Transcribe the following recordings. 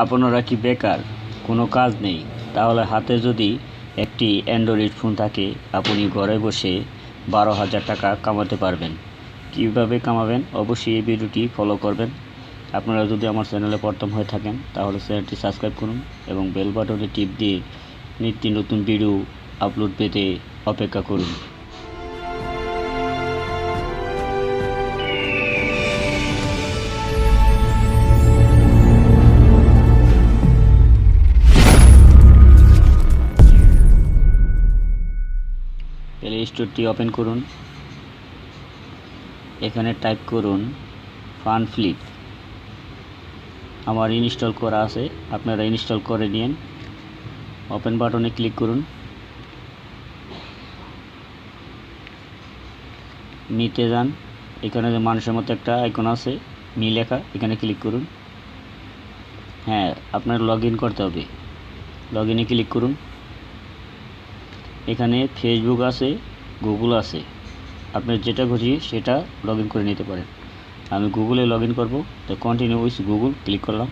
আপনারা কি বেকার, কোনো কাজ নেই? তাহলে হাতে যদি একটি অ্যান্ড্রয়েড ফোন থাকে, আপনি ঘরে বসে 12,000 টাকা কামাতে পারবেন। কীভাবে কামাবেন? অবশ্যই এই ভিডিওটি ফলো করবেন। আপনারা যদি আমার চ্যানেলে প্রথম হয়ে থাকেন তাহলে চ্যানেলটি সাবস্ক্রাইব করুন এবং বেল বাটনে টিপ দিয়ে নিত্য নতুন ভিডিও আপলোড পেতে অপেক্ষা করুন। প্লে স্টোরটি ওপেন করুন। এখানে টাইপ করুন funflip। আমার ইনস্টল করা আছে, আপনারা ইনস্টল করে নিন। ওপেন বাটনে ক্লিক করুন। নিতে যান, এখানে যে মানুষের মতো একটা আইকন আছে মি লেখা, এখানে ক্লিক করুন। হ্যাঁ, আপনার লগ ইন করতে হবে। লগ ইনে ক্লিক করুন। এখানে ফেসবুক আছে, গুগল আছে, আপনার যেটা খুশি সেটা লগ ইন করে নিতে পারেন। আমি গুগলে লগ ইন করবো, তো কন্টিনিউ উইথ গুগল ক্লিক করলাম।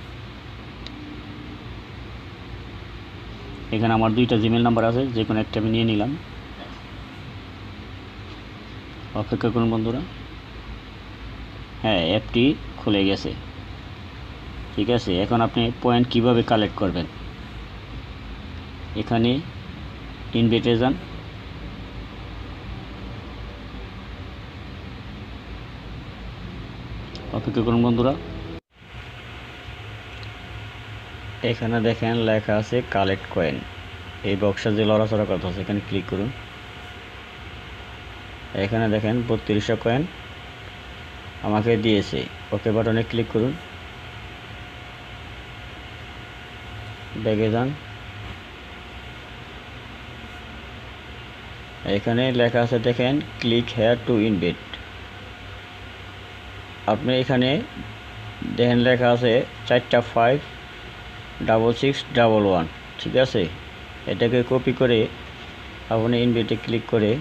এখানে আমার 2টা জিমেল নাম্বার আছে, যে কোনো একটা আমি নিয়ে নিলাম। অপেক্ষা করুন বন্ধুরা। হ্যাঁ, অ্যাপটি খুলে গেছে। ঠিক আছে, এখন আপনি পয়েন্ট কিভাবে কালেক্ট করবেন? এখানে ইনভাইটে যান। অপেক্ষা করুন বন্ধুরা। এখানে দেখেন লেখা আছে কালেক্ট কয়েন। এই বক্সে যে লড়াচড়া কথা আছে এখানে ক্লিক করুন। এখানে দেখেন 3200 কয়েন আমাকে দিয়েছে। ওকে বাটনে ক্লিক করুন। ব্যাগে যান। এখানে লেখা আছে দেখেন ক্লিক হেয়ার টু ইনভাইট। আপনি এখানে দেখেন লেখা আছে 4টা 56611। ঠিক আছে, এটাকে কপি করে আপনি ইনভাইটে ক্লিক করে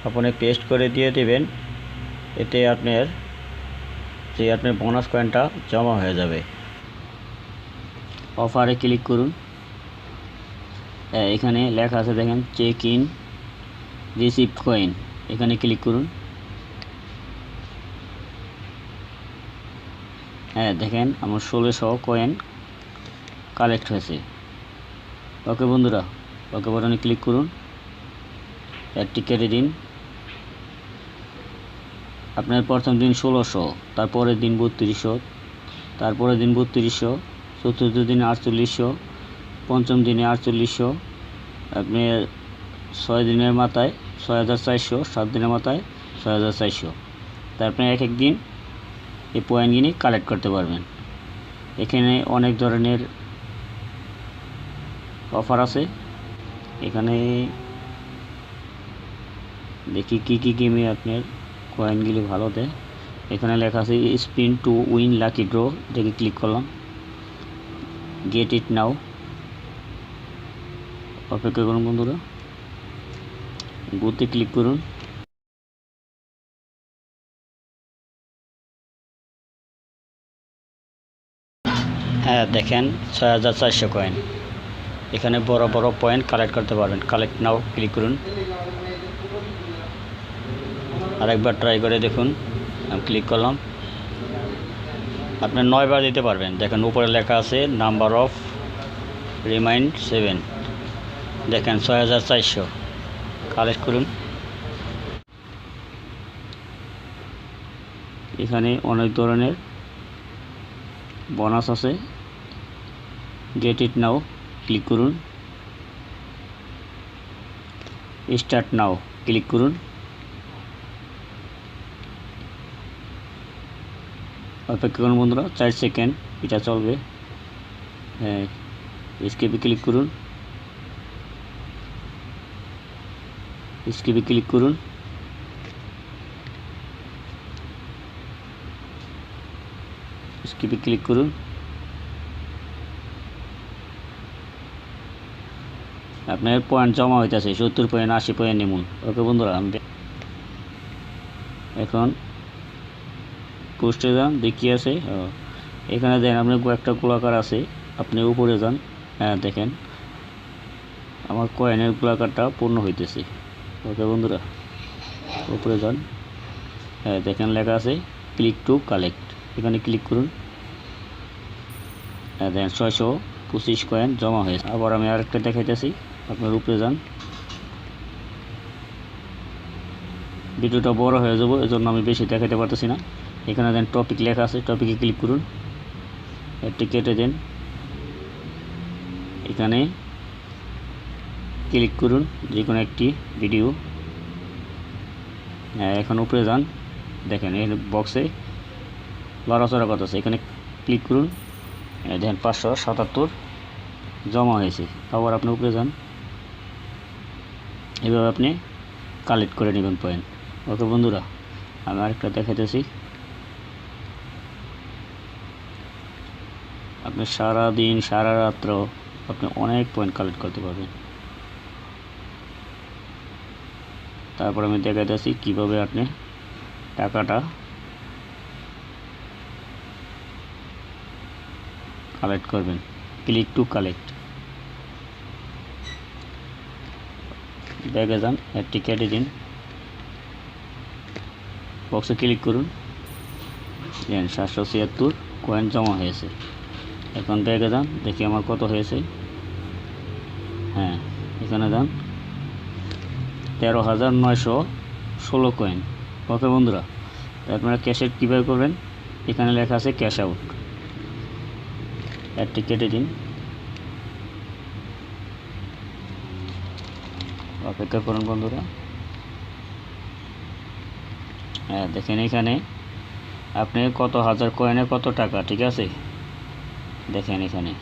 আপনি পেস্ট করে দিয়ে দেবেন। এতে আপনার বোনাস কয়েনটা জমা হয়ে যাবে। অফারে ক্লিক করুন। এখানে লেখা আছে দেখেন চেক ইন রিসিভ কয়েন, এখানে ক্লিক করুন। হ্যাঁ, দেখেন আমার 1600 কয়েন কালেক্ট হয়েছে। ওকে বন্ধুরা, ওকে বাটনে ক্লিক করুন। একটি কেটে দিন। আপনার প্রথম দিন 1600, তারপরের দিন 3200, তারপরের দিন 3200, চতুর্থ দিনে 4800, পঞ্চম দিনে 4800, আপনি 6 দিনের মাথায় 6400, 7 দিনের মাথায় 6400। তারপরে এক এক দিন এই পয়েন্টগুলি কালেক্ট করতে পারবেন। এখানে অনেক ধরনের অফার আছে। এখানে দেখি কি কি গেমে আপনার কয়েনগুলি ভালো দেয়। এখানে লেখা আছে spin to win lucky draw, এটাকে ক্লিক করলাম। গেট ইট নাও। অপেক্ষা করুন বন্ধুরা। গোতে ক্লিক করুন। হ্যাঁ, দেখেন 6400 কয়েন। এখানে বড় বড় পয়েন্ট কালেক্ট করতে পারবেন। কালেক্ট নাও ক্লিক করুন। আরেকবার ট্রাই করে দেখুন। আমি ক্লিক করলাম। আপনি 9 বার দিতে পারবেন। দেখেন উপরে লেখা আছে নাম্বার অফ রিমাইন্ড 7। দেখেন 6400 কালেক্ট করুন। এখানে অনেক ধরনের বোনাস আছে। গেট ইট নাও ক্লিক করুন। স্টার্ট নাও ক্লিক করুন। অপেক্ষা করুন বন্ধুরা, 4 সেকেন্ড এটা চলবে। হ্যাঁ, স্কিপে ক্লিক করুন। স্কিপে ক্লিক করুন। স্কিপে ক্লিক করুন। আপনার পয়েন্ট জমা হইতেছে 70 পয়েন্ট, 80 পয়েন্ট এমন। ওকে বন্ধুরা, আমি এখন পোস্টে যান, দেখি আছে এখানে দেখেন আপনি একটা গোলাকার আছে, আপনি উপরে যান। হ্যাঁ দেখেন আমার কয়েনের গোলাকারটা পূর্ণ হইতেছে। ওকে বন্ধুরা, উপরে যান। হ্যাঁ দেখেন লেখা আছে ক্লিক টু কালেক্ট, এখানে ক্লিক করুন। হ্যাঁ দেখেন 625 কয়েন জমা হয়েছে। আবার আমি আরেকটা দেখাইতেছি, আপনার উপরে যান। ভিডিওটা বড় হয়ে যাবো, এজন্য আমি বেশি দেখাতে পারতেছি না। এখানে দেন টপিক লেখা আছে, টপিকে ক্লিক করুন, একটি কেটে দেন। এখানে ক্লিক করুন যে কোনো একটি ভিডিও। এখন উপরে যান, দেখেন এই বক্সে লড়াচড়া করতেছে, এখানে ক্লিক করুন। দেখেন 577 জমা হয়েছে। আবার আপনি উপরে যান, এভাবে আপনি কালেক্ট করে নেবেন পয়েন্ট। ওকে বন্ধুরা, আমি আরেকটা দেখাইতেছি। আপনি সারাদিন সারা রাত্র আপনি অনেক পয়েন্ট কালেক্ট করতে পারবেন। তারপর আমি দেখাইতেছি কিভাবে আপনি টাকাটা কালেক্ট করবেন। ক্লিক টু কালেক্ট, ব্যাগে যান, একটি কেটে দিন, বক্সে ক্লিক করুন। দেন 776 কয়েন জমা হয়েছে। এখন ব্যাগে যান, দেখি আমার কত হয়েছে। হ্যাঁ এখানে যান 13,916 কয়েন। ওকে বন্ধুরা, আপনারা ক্যাশে কীভাবে করবেন, এখানে লেখা আছে ক্যাশ আউট, একটি কেটে দিন, অপেক্ষা করুন বন্ধুরা। হ্যাঁ দেখেন এখানে আপনি কত হাজার কয়েনে কত টাকা, ঠিক আছে। দেখেন এখানে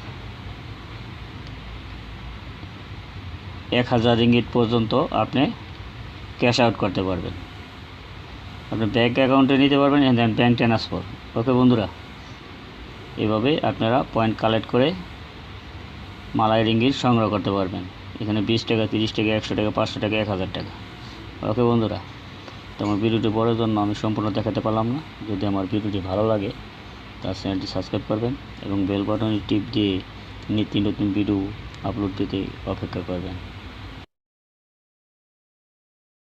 1000 রিঙ্গিট পর্যন্ত আপনি ক্যাশ আউট করতে পারবেন। আপনি ব্যাঙ্ক অ্যাকাউন্টে নিতে পারবেন, দেন ব্যাঙ্ক ট্রান্সফার। ওকে বন্ধুরা, এভাবে আপনারা পয়েন্ট কালেক্ট করে মালাই রিঙ্গিট সংগ্রহ করতে পারবেন। এখানে 20 টাকা, 30 টাকা, 100 টাকা, 500 টাকা, 1000 টাকা। ওকে বন্ধুরা, তো আমার ভিডিওটি বড় জন্য আমি সম্পূর্ণ দেখাতে পারলাম না। যদি আমার ভিডিওটি ভালো লাগে তার চ্যানেলটি সাবস্ক্রাইব করবেন এবং বেল বাটনে টিপ দিয়ে নিত্য নতুন ভিডিও আপলোড দিতে অপেক্ষা করবেন।